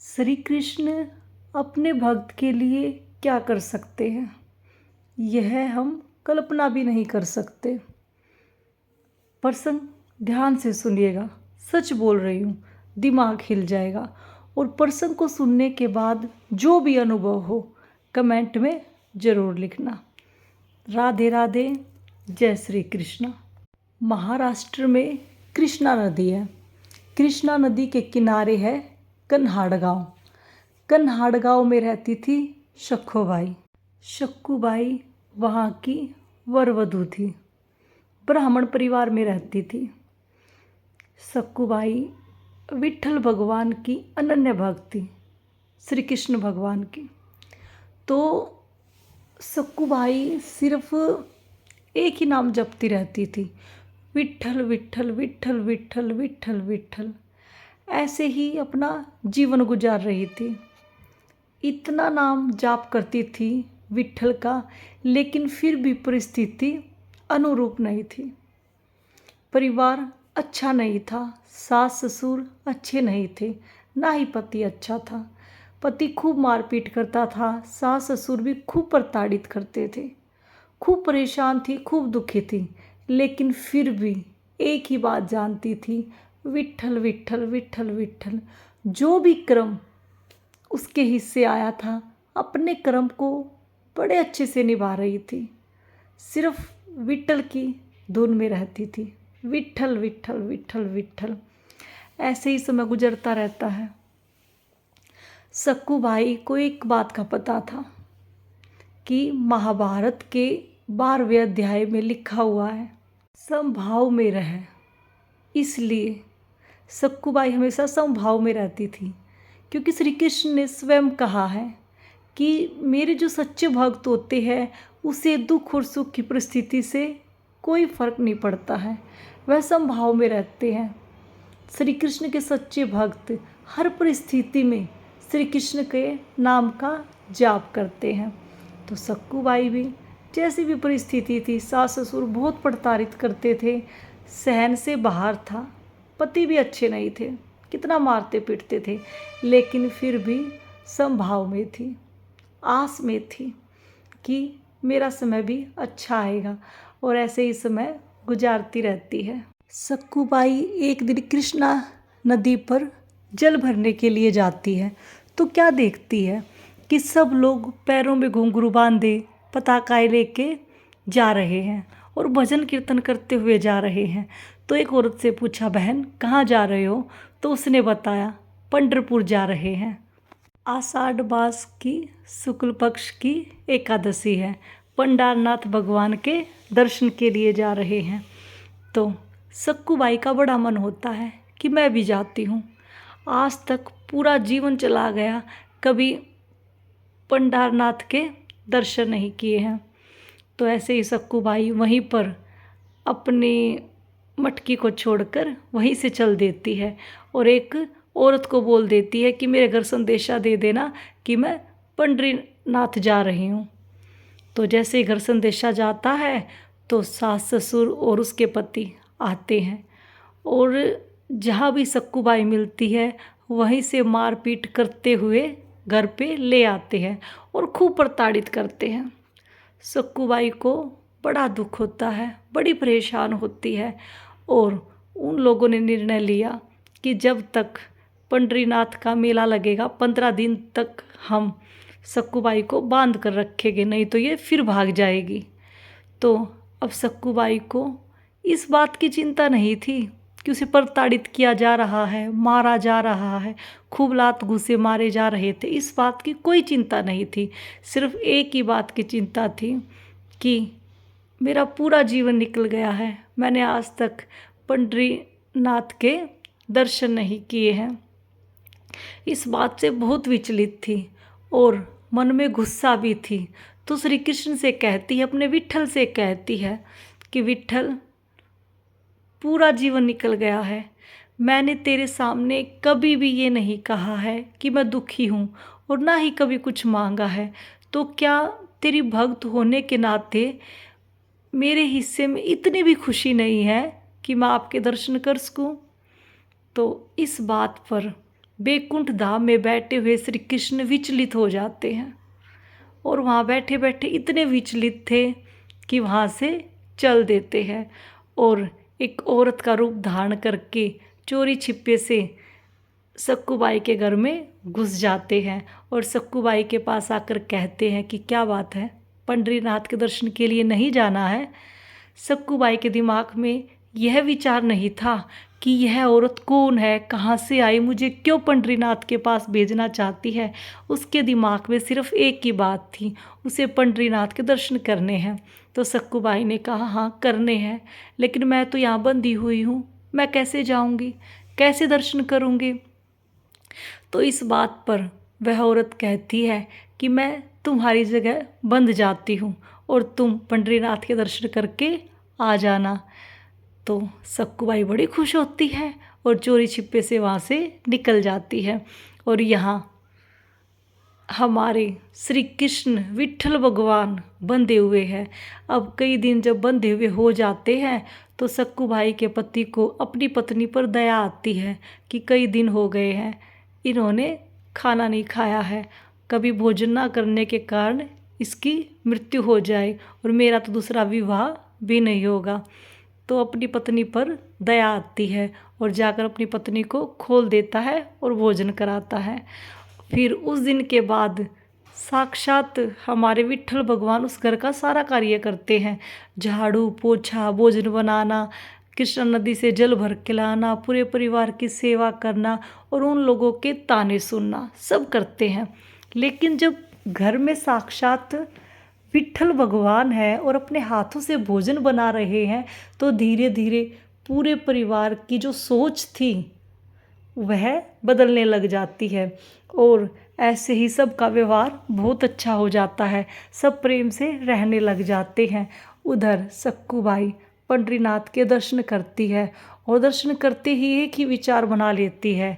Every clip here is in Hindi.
श्री कृष्ण अपने भक्त के लिए क्या कर सकते हैं, यह हम कल्पना भी नहीं कर सकते। प्रसंग ध्यान से सुनिएगा, सच बोल रही हूँ, दिमाग हिल जाएगा। और प्रसंग को सुनने के बाद जो भी अनुभव हो कमेंट में ज़रूर लिखना। राधे राधे, जय श्री कृष्ण। महाराष्ट्र में कृष्णा नदी है। कृष्णा नदी के किनारे है कन्हाड़ गाँव। कन्हाड़ गाँव में रहती थी शक्खूबाई। शक्खूबाई वहाँ की वरवधू थी, ब्राह्मण परिवार में रहती थी। शक्खूबाई विट्ठल भगवान की अनन्य भक्त थी, श्री कृष्ण भगवान की। तो शक्खूबाई सिर्फ एक ही नाम जपती रहती थी, विट्ठल विट्ठल विट्ठल विट्ठल विट्ठल विट्ठल। ऐसे ही अपना जीवन गुजार रही थी। इतना नाम जाप करती थी विट्ठल का, लेकिन फिर भी परिस्थिति अनुरूप नहीं थी। परिवार अच्छा नहीं था, सास ससुर अच्छे नहीं थे, ना ही पति अच्छा था। पति खूब मारपीट करता था, सास ससुर भी खूब प्रताड़ित करते थे। खूब परेशान थी, खूब दुखी थी, लेकिन फिर भी एक ही बात जानती थी, विट्ठल विट्ठल विट्ठल विट्ठल। जो भी कर्म उसके हिस्से आया था, अपने कर्म को बड़े अच्छे से निभा रही थी। सिर्फ विट्ठल की धुन में रहती थी, विट्ठल विट्ठल विट्ठल विट्ठल। ऐसे ही समय गुजरता रहता है। शक्खूबाई को एक बात का पता था कि महाभारत के 12वें अध्याय में लिखा हुआ है, समभाव में रहे। इसलिए शक्खूबाई हमेशा समभाव में रहती थी, क्योंकि श्री कृष्ण ने स्वयं कहा है कि मेरे जो सच्चे भक्त होते हैं उसे दुख और सुख की परिस्थिति से कोई फर्क नहीं पड़ता है, वह समभाव में रहते हैं। श्री कृष्ण के सच्चे भक्त हर परिस्थिति में श्री कृष्ण के नाम का जाप करते हैं। तो शक्खूबाई भी जैसी भी परिस्थिति थी, सास ससुर बहुत प्रताड़ित करते थे, सहन से बाहर था, पति भी अच्छे नहीं थे, कितना मारते पीटते थे, लेकिन फिर भी समभाव में थी, आस में थी कि मेरा समय भी अच्छा आएगा। और ऐसे ही समय गुजारती रहती है। शक्खूबाई एक दिन कृष्णा नदी पर जल भरने के लिए जाती है, तो क्या देखती है कि सब लोग पैरों में घुंघरू बांधे पताकाएं लेके जा रहे हैं और भजन कीर्तन करते हुए जा रहे हैं। तो एक औरत से पूछा, बहन कहाँ जा रहे हो? तो उसने बताया, पंढरपुर जा रहे हैं। आषाढ़ मास की शुक्ल पक्ष की एकादशी है, पंडारनाथ भगवान के दर्शन के लिए जा रहे हैं। तो शक्खूबाई का बड़ा मन होता है कि मैं भी जाती हूँ। आज तक पूरा जीवन चला गया, कभी पंडारनाथ के दर्शन नहीं किए हैं। तो ऐसे ही शक्खूबाई वहीं पर अपनी मटकी को छोड़कर वहीं से चल देती है और एक औरत को बोल देती है कि मेरे घर संदेशा दे देना कि मैं पंडरीनाथ जा रही हूँ। तो जैसे ही घर संदेशा जाता है तो सास ससुर और उसके पति आते हैं और जहाँ भी शक्खूबाई मिलती है वहीं से मारपीट करते हुए घर पे ले आते हैं और खूब प्रताड़ित करते हैं। शक्खूबाई को बड़ा दुख होता है, बड़ी परेशान होती है और उन लोगों ने निर्णय लिया कि जब तक पंडरीनाथ का मेला लगेगा 15 दिन तक हम शक्खूबाई को बांध कर रखेंगे, नहीं तो ये फिर भाग जाएगी। तो अब शक्खूबाई को इस बात की चिंता नहीं थी कि उसे प्रताड़ित किया जा रहा है, मारा जा रहा है, खूब लात घूंसे मारे जा रहे थे, इस बात की कोई चिंता नहीं थी। सिर्फ एक ही बात की चिंता थी कि मेरा पूरा जीवन निकल गया है, मैंने आज तक पंडरीनाथ के दर्शन नहीं किए हैं। इस बात से बहुत विचलित थी और मन में गुस्सा भी थी। तो श्री कृष्ण से कहती है, अपने विट्ठल से कहती है कि विट्ठल पूरा जीवन निकल गया है, मैंने तेरे सामने कभी भी ये नहीं कहा है कि मैं दुखी हूँ और ना ही कभी कुछ मांगा है। तो क्या तेरी भक्त होने के नाते मेरे हिस्से में इतनी भी खुशी नहीं है कि मैं आपके दर्शन कर सकूँ? तो इस बात पर बैकुंठ धाम में बैठे हुए श्री कृष्ण विचलित हो जाते हैं और वहाँ बैठे बैठे इतने विचलित थे कि वहाँ से चल देते हैं और एक औरत का रूप धारण करके चोरी छिपे से सक्कूबाई के घर में घुस जाते हैं और सक्कूबाई के पास आकर कहते हैं कि क्या बात है, पंढरीनाथ के दर्शन के लिए नहीं जाना है। सक्कूबाई के दिमाग में यह विचार नहीं था कि यह औरत कौन है, कहाँ से आई, मुझे क्यों पंढरीनाथ के पास भेजना चाहती है। उसके दिमाग में सिर्फ एक ही बात थी, उसे पंढरीनाथ के दर्शन करने हैं। तो सक्कूबाई ने कहा हाँ करने हैं, लेकिन मैं तो यहाँ बंधी हुई हूँ, मैं कैसे जाऊँगी, कैसे दर्शन करूँगी। तो इस बात पर वह औरत कहती है कि मैं तुम्हारी जगह बंध जाती हूँ और तुम पंढरीनाथ के दर्शन करके आ जाना। तो सक्कूबाई बड़ी खुश होती है और चोरी छिपे से वहाँ से निकल जाती है। और यहाँ हमारे श्री कृष्ण विट्ठल भगवान बंधे हुए हैं। अब कई दिन जब बंधे हुए हो जाते हैं तो सक्कूबाई के पति को अपनी पत्नी पर दया आती है कि कई दिन हो गए हैं, इन्होंने खाना नहीं खाया है, कभी भोजन ना करने के कारण इसकी मृत्यु हो जाए और मेरा तो दूसरा विवाह भी नहीं होगा। तो अपनी पत्नी पर दया आती है और जाकर अपनी पत्नी को खोल देता है और भोजन कराता है। फिर उस दिन के बाद साक्षात हमारे विट्ठल भगवान उस घर का सारा कार्य करते हैं, झाड़ू पोछा, भोजन बनाना, कृष्णा नदी से जल भर के लाना, पूरे परिवार की सेवा करना और उन लोगों के ताने सुनना, सब करते हैं। लेकिन जब घर में साक्षात विट्ठल भगवान है और अपने हाथों से भोजन बना रहे हैं तो धीरे धीरे पूरे परिवार की जो सोच थी वह बदलने लग जाती है और ऐसे ही सबका व्यवहार बहुत अच्छा हो जाता है, सब प्रेम से रहने लग जाते हैं। उधर सक्कूबाई पंढरीनाथ के दर्शन करती है और दर्शन करते ही एक ही विचार बना लेती है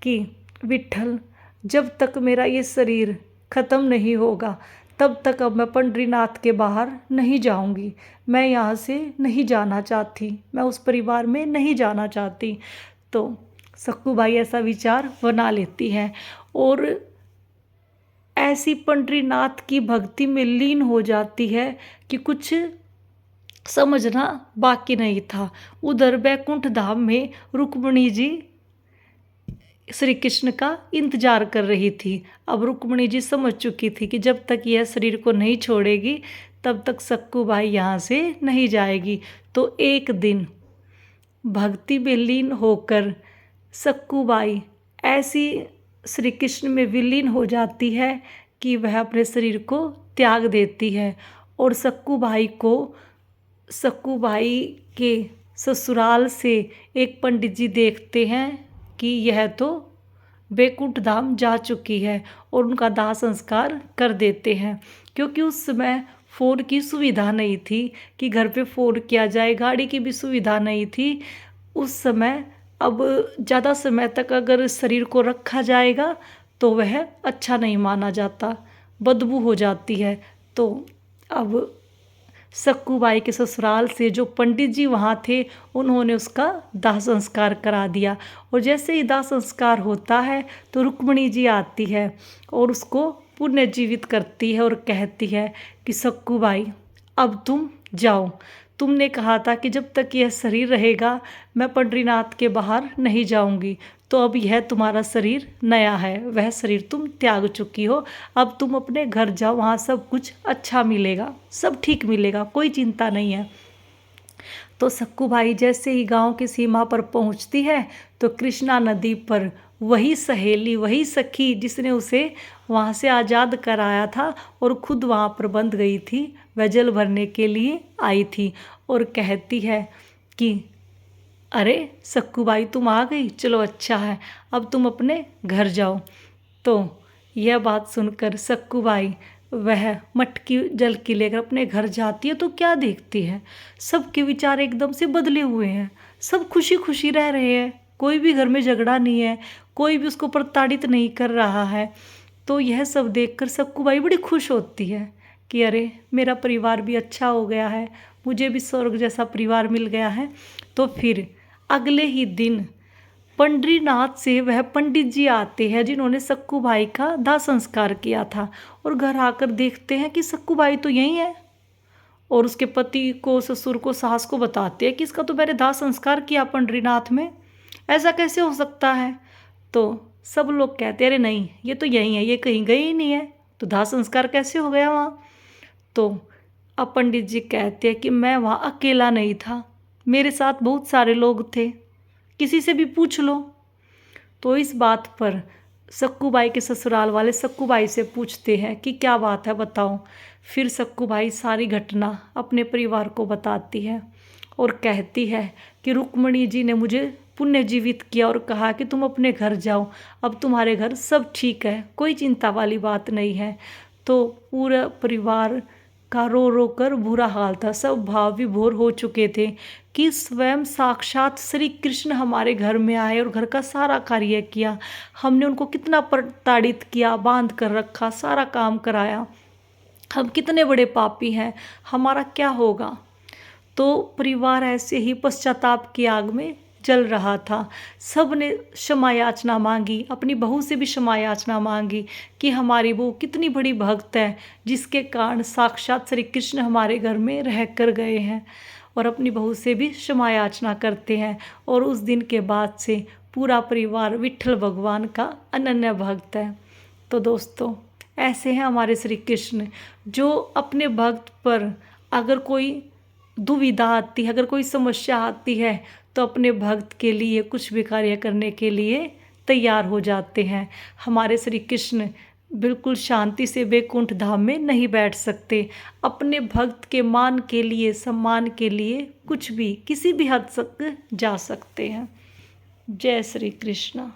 कि विट्ठल, जब तक मेरा ये शरीर खत्म नहीं होगा तब तक अब मैं पंढरीनाथ के बाहर नहीं जाऊंगी, मैं यहाँ से नहीं जाना चाहती, मैं उस परिवार में नहीं जाना चाहती। तो सक्कूबाई ऐसा विचार बना लेती है और ऐसी पंढरीनाथ की भक्ति में लीन हो जाती है कि कुछ समझना बाकी नहीं था। उधर बैकुंठ धाम में रुक्मिणी जी श्री कृष्ण का इंतजार कर रही थी। अब रुक्मिणी जी समझ चुकी थी कि जब तक यह शरीर को नहीं छोड़ेगी तब तक सक्कूबाई यहाँ से नहीं जाएगी। तो एक दिन भक्ति में लीन होकर सक्कूबाई ऐसी श्री कृष्ण में विलीन हो जाती है कि वह अपने शरीर को त्याग देती है और सक्कूबाई के ससुराल से एक पंडित जी देखते हैं कि यह तो बैकुंठ धाम जा चुकी है और उनका दाह संस्कार कर देते हैं। क्योंकि उस समय फ़ोन की सुविधा नहीं थी कि घर पे फ़ोन किया जाए, गाड़ी की भी सुविधा नहीं थी उस समय। अब ज़्यादा समय तक अगर शरीर को रखा जाएगा तो वह अच्छा नहीं माना जाता, बदबू हो जाती है। तो अब सक्कूबाई के ससुराल से जो पंडित जी वहाँ थे उन्होंने उसका दाह संस्कार करा दिया और जैसे ही दाह संस्कार होता है तो रुक्मिणी जी आती है और उसको पुनर्जीवित करती है और कहती है कि सक्कूबाई, अब तुम जाओ, तुमने कहा था कि जब तक यह शरीर रहेगा मैं पंढरीनाथ के बाहर नहीं जाऊंगी, तो अब यह तुम्हारा शरीर नया है, वह शरीर तुम त्याग चुकी हो, अब तुम अपने घर जाओ, वहाँ सब कुछ अच्छा मिलेगा, सब ठीक मिलेगा, कोई चिंता नहीं है। तो सक्कूबाई जैसे ही गांव की सीमा पर पहुंचती है तो कृष्णा नदी पर वही सहेली, वही सखी जिसने उसे वहाँ से आज़ाद कराया था और खुद वहाँ पर बंध गई थी, वह जल भरने के लिए आई थी और कहती है कि अरे सक्कूबाई तुम आ गई, चलो अच्छा है, अब तुम अपने घर जाओ। तो यह बात सुनकर सक्कूबाई वह मटकी जल की लेकर अपने घर जाती है तो क्या देखती है, सबके विचार एकदम से बदले हुए हैं, सब खुशी खुशी रह रहे हैं, कोई भी घर में झगड़ा नहीं है, कोई भी उसको प्रताड़ित नहीं कर रहा है। तो यह सब देखकर सक्कूबाई बड़ी खुश होती है कि अरे मेरा परिवार भी अच्छा हो गया है, मुझे भी स्वर्ग जैसा परिवार मिल गया है। तो फिर अगले ही दिन पंडरीनाथ से वह पंडित जी आते हैं जिन्होंने सक्कू भाई का दाह संस्कार किया था, और घर आकर देखते हैं कि सक्कू भाई तो यहीं है, और उसके पति को, ससुर को, सास को बताते हैं कि इसका तो मैंने दाह संस्कार किया पंडरीनाथ में, ऐसा कैसे हो सकता है। तो सब लोग कहते हैं अरे नहीं, ये तो यहीं है, ये कहीं गई ही नहीं है, तो दाह संस्कार कैसे हो गया वहाँ। तो अब पंडित जी कहते हैं कि मैं वहाँ अकेला नहीं था, मेरे साथ बहुत सारे लोग थे, किसी से भी पूछ लो। तो इस बात पर सक्कू बाई के ससुराल वाले सक्कू बाई से पूछते हैं कि क्या बात है, बताओ। फिर सक्कू बाई सारी घटना अपने परिवार को बताती है और कहती है कि रुक्मणी जी ने मुझे पुण्य जीवित किया और कहा कि तुम अपने घर जाओ, अब तुम्हारे घर सब ठीक है, कोई चिंता वाली बात नहीं है। तो पूरा परिवार का रो रो कर बुरा हाल था, सब भाव विभोर हो चुके थे कि स्वयं साक्षात श्री कृष्ण हमारे घर में आए और घर का सारा कार्य किया, हमने उनको कितना प्रताड़ित किया, बांध कर रखा, सारा काम कराया, हम कितने बड़े पापी हैं, हमारा क्या होगा। तो परिवार ऐसे ही पश्चाताप की आग में जल रहा था। सब ने क्षमा याचना मांगी, अपनी बहू से भी क्षमा याचना मांगी कि हमारी बहू कितनी बड़ी भक्त है, जिसके कारण साक्षात श्री कृष्ण हमारे घर में रह कर गए हैं, और अपनी बहू से भी क्षमा याचना करते हैं। और उस दिन के बाद से पूरा परिवार विट्ठल भगवान का अनन्य भक्त है। तो दोस्तों, ऐसे हैं हमारे श्री कृष्ण, जो अपने भक्त पर अगर कोई दुविधा आती है, अगर कोई समस्या आती है, तो अपने भक्त के लिए कुछ भी कार्य करने के लिए तैयार हो जाते हैं। हमारे श्री कृष्ण बिल्कुल शांति से वैकुंठ धाम में नहीं बैठ सकते, अपने भक्त के मान के लिए, सम्मान के लिए कुछ भी, किसी भी हद तक जा सकते हैं। जय श्री कृष्ण।